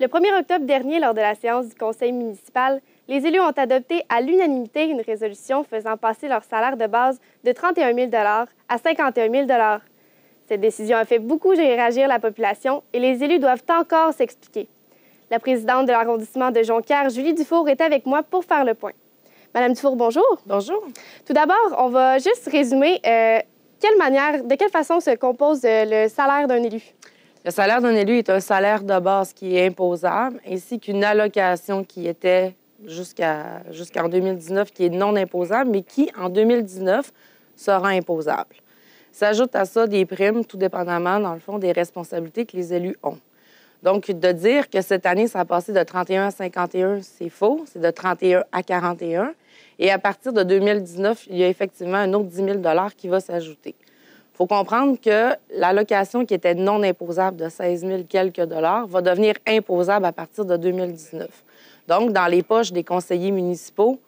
Le 1er octobre dernier, lors de la séance du conseil municipal, les élus ont adopté à l'unanimité une résolution faisant passer leur salaire de base de 31 000 $ à 51 000 $. Cette décision a fait beaucoup réagir la population et les élus doivent encore s'expliquer. La présidente de l'arrondissement de Jonquière, Julie Dufour, est avec moi pour faire le point. Madame Dufour, bonjour. Bonjour. Tout d'abord, on va juste résumer de quelle façon se compose le salaire d'un élu. Le salaire d'un élu est un salaire de base qui est imposable, ainsi qu'une allocation qui était jusqu'en 2019, qui est non imposable, mais qui, en 2019, sera imposable. S'ajoute à ça des primes, tout dépendamment, dans le fond, des responsabilités que les élus ont. Donc, de dire que cette année, ça a passé de 31 à 51, c'est faux. C'est de 31 à 41. Et à partir de 2019, il y a effectivement un autre 10 000 $ qui va s'ajouter. Il faut comprendre que l'allocation qui était non imposable de 16 000 quelques dollars va devenir imposable à partir de 2019. Donc, dans les poches des conseillers municipaux,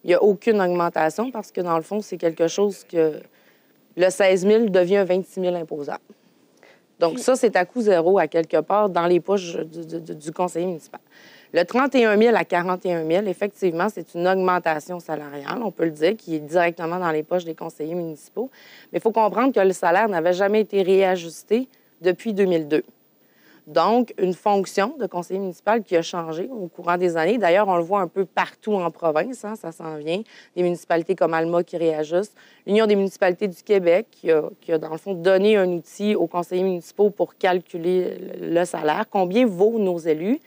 il n'y a aucune augmentation parce que, dans le fond, c'est quelque chose que le 16 000 devient 26 000 imposable. Donc, ça, c'est à coût zéro, à quelque part, dans les poches du conseiller municipal. Le 31 000 à 41 000, effectivement, c'est une augmentation salariale, on peut le dire, qui est directement dans les poches des conseillers municipaux. Mais il faut comprendre que le salaire n'avait jamais été réajusté depuis 2002. Donc, une fonction de conseiller municipal qui a changé au courant des années. D'ailleurs, on le voit un peu partout en province, ça s'en vient. Des municipalités comme Alma qui réajustent. L'Union des municipalités du Québec qui a, dans le fond, donné un outil aux conseillers municipaux pour calculer le salaire. Combien vaut nos élus?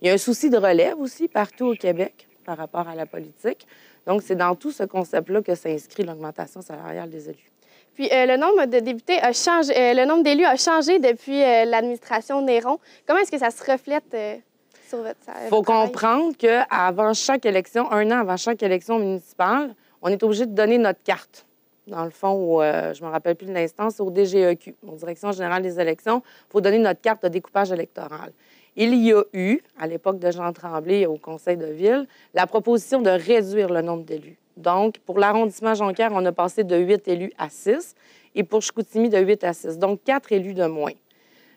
Il y a un souci de relève aussi partout au Québec par rapport à la politique. Donc, c'est dans tout ce concept-là que s'inscrit l'augmentation salariale des élus. Puis, le nombre de députés a changé, le nombre d'élus a changé depuis l'administration Néron. Comment est-ce que ça se reflète sur votre salaire? Il faut comprendre qu'avant chaque élection, un an avant chaque élection municipale, on est obligé de donner notre carte. Dans le fond, je ne me rappelle plus de l'instance, au DGEQ, aux Direction générale des élections, il faut donner notre carte de découpage électoral. Il y a eu, à l'époque de Jean Tremblay au conseil de ville, la proposition de réduire le nombre d'élus. Donc, pour l'arrondissement Jonquière, on a passé de 8 élus à 6 et pour Chicoutimi, de 8 à 6. Donc, 4 élus de moins.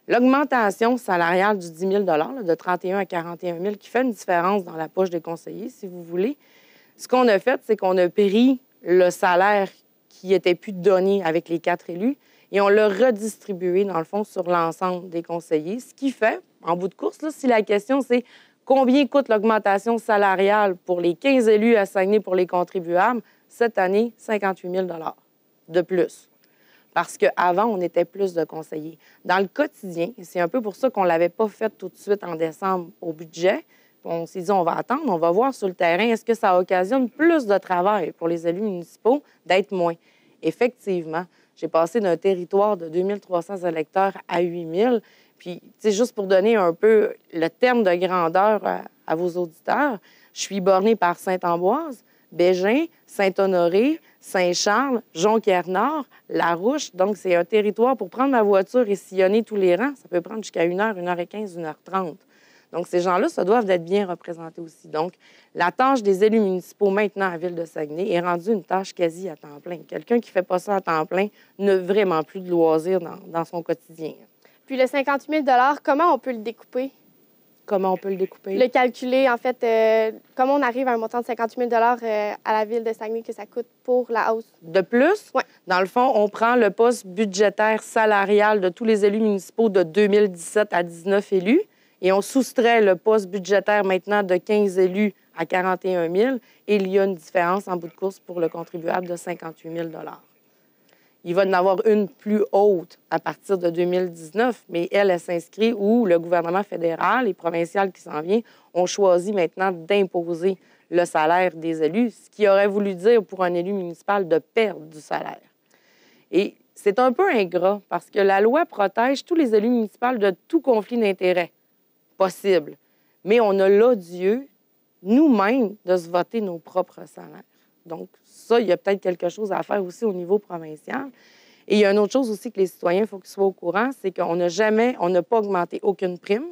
L'augmentation salariale du 10 000 $ de 31 à 41 000 qui fait une différence dans la poche des conseillers, si vous voulez, ce qu'on a fait, c'est qu'on a pris le salaire qui était plus donné avec les 4 élus et on l'a redistribué, dans le fond, sur l'ensemble des conseillers, ce qui fait, en bout de course, là, si la question, c'est combien coûte l'augmentation salariale pour les 15 élus assignés pour les contribuables? Cette année, 58 000 $ de plus. Parce qu'avant, on était plus de conseillers. Dans le quotidien, c'est un peu pour ça qu'on ne l'avait pas fait tout de suite en décembre au budget. On s'est dit, on va attendre, on va voir sur le terrain, est-ce que ça occasionne plus de travail pour les élus municipaux d'être moins? Effectivement, j'ai passé d'un territoire de 2 300 électeurs à 8 000. Puis, juste pour donner un peu le terme de grandeur à vos auditeurs, je suis bornée par Sainte-Ambroise, Bégin, Saint-Honoré, Saint-Charles, Jonquière-Nord, Larouche. Donc, c'est un territoire pour prendre ma voiture et sillonner tous les rangs. Ça peut prendre jusqu'à 1 heure, 1h15, 1h30. Donc, ces gens-là, ça doivent être bien représentés aussi. Donc, la tâche des élus municipaux maintenant à Ville-de-Saguenay est rendue une tâche quasi à temps plein. Quelqu'un qui ne fait pas ça à temps plein n'a vraiment plus de loisirs dans son quotidien. Puis le 58 000 $, comment on peut le découper? Comment on peut le découper? Le calculer, en fait, comment on arrive à un montant de 58 000 $ à la Ville de Saguenay que ça coûte pour la hausse? De plus, ouais. Dans le fond, on prend le poste budgétaire salarial de tous les élus municipaux de 2017 à 19 élus et on soustrait le poste budgétaire maintenant de 15 élus à 41 000 et il y a une différence en bout de course pour le contribuable de 58 000 $. Il va y en avoir une plus haute à partir de 2019, mais elle s'inscrit où le gouvernement fédéral et provincial qui s'en vient ont choisi maintenant d'imposer le salaire des élus, ce qui aurait voulu dire pour un élu municipal de perdre du salaire. Et c'est un peu ingrat parce que la loi protège tous les élus municipaux de tout conflit d'intérêts possible. Mais on a l'odieux, nous-mêmes, de se voter nos propres salaires. Donc, ça, il y a peut-être quelque chose à faire aussi au niveau provincial. Et il y a une autre chose aussi que les citoyens, il faut qu'ils soient au courant, c'est qu'on n'a pas augmenté aucune prime.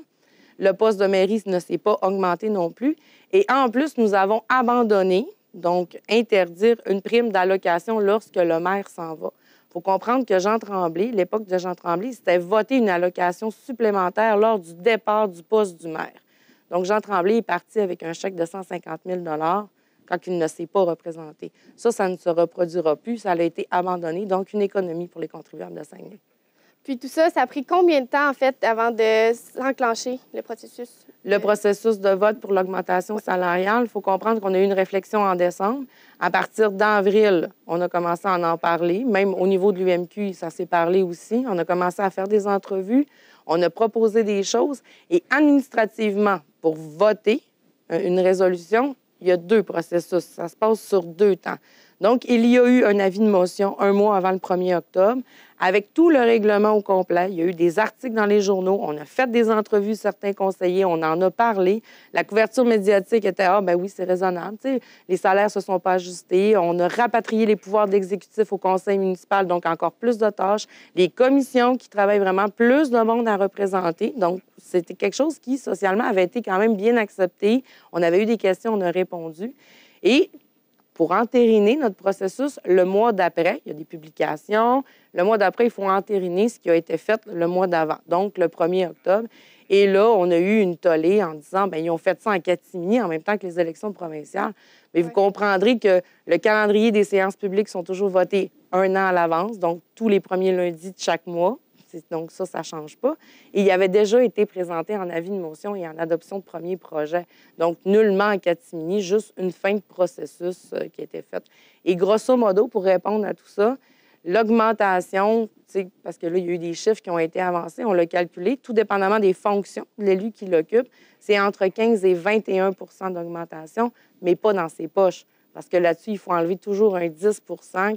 Le poste de mairie ne s'est pas augmenté non plus. Et en plus, nous avons abandonné, donc interdire une prime d'allocation lorsque le maire s'en va. Il faut comprendre que Jean Tremblay, l'époque de Jean Tremblay, c'était voter une allocation supplémentaire lors du départ du poste du maire. Donc, Jean Tremblay est parti avec un chèque de 150 000 quand il ne s'est pas représenté. Ça ne se reproduira plus. Ça a été abandonné. Donc, une économie pour les contribuables de Saguenay. Puis tout ça, ça a pris combien de temps, en fait, avant de s'enclencher le processus? Le processus de vote pour l'augmentation salariale, il faut comprendre qu'on a eu une réflexion en décembre. À partir d'avril, on a commencé à en parler. Même au niveau de l'UMQ, ça s'est parlé aussi. On a commencé à faire des entrevues. On a proposé des choses. Et administrativement, pour voter une résolution, il y a 2 processus. Ça se passe sur 2 temps. Donc, il y a eu un avis de motion 1 mois avant le 1er octobre, avec tout le règlement au complet. Il y a eu des articles dans les journaux. On a fait des entrevues, certains conseillers, on en a parlé. La couverture médiatique était « Ah, ben oui, c'est raisonnable. » Tu sais, les salaires ne se sont pas ajustés. On a rapatrié les pouvoirs d'exécutif au conseil municipal, donc encore plus de tâches. Les commissions qui travaillent vraiment plus de monde à représenter. Donc, c'était quelque chose qui, socialement, avait été quand même bien accepté. On avait eu des questions, on a répondu. Et pour entériner notre processus, le mois d'après, il y a des publications. Le mois d'après, il faut entériner ce qui a été fait le mois d'avant, donc le 1er octobre. Et là, on a eu une tollée en disant, bien, ils ont fait ça en catimini en même temps que les élections provinciales. Mais vous comprendrez que le calendrier des séances publiques sont toujours votés 1 an à l'avance, donc tous les premiers lundis de chaque mois. Donc ça ne change pas. Et il avait déjà été présenté en avis de motion et en adoption de premier projet. Donc, nullement en catimini, juste une fin de processus qui a été faite. Et grosso modo, pour répondre à tout ça, l'augmentation, parce que là, il y a eu des chiffres qui ont été avancés, on l'a calculé, tout dépendamment des fonctions de l'élu qui l'occupe, c'est entre 15 et 21 d'augmentation, mais pas dans ses poches. Parce que là-dessus, il faut enlever toujours un 10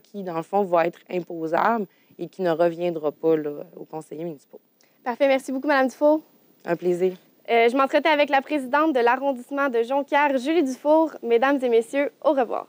qui, dans le fond, va être imposable et qui ne reviendra pas là, aux conseillers municipaux. Parfait. Merci beaucoup, Mme Dufour. Un plaisir. Je m'entretais avec la présidente de l'arrondissement de Jonquière, Julie Dufour. Mesdames et messieurs, au revoir.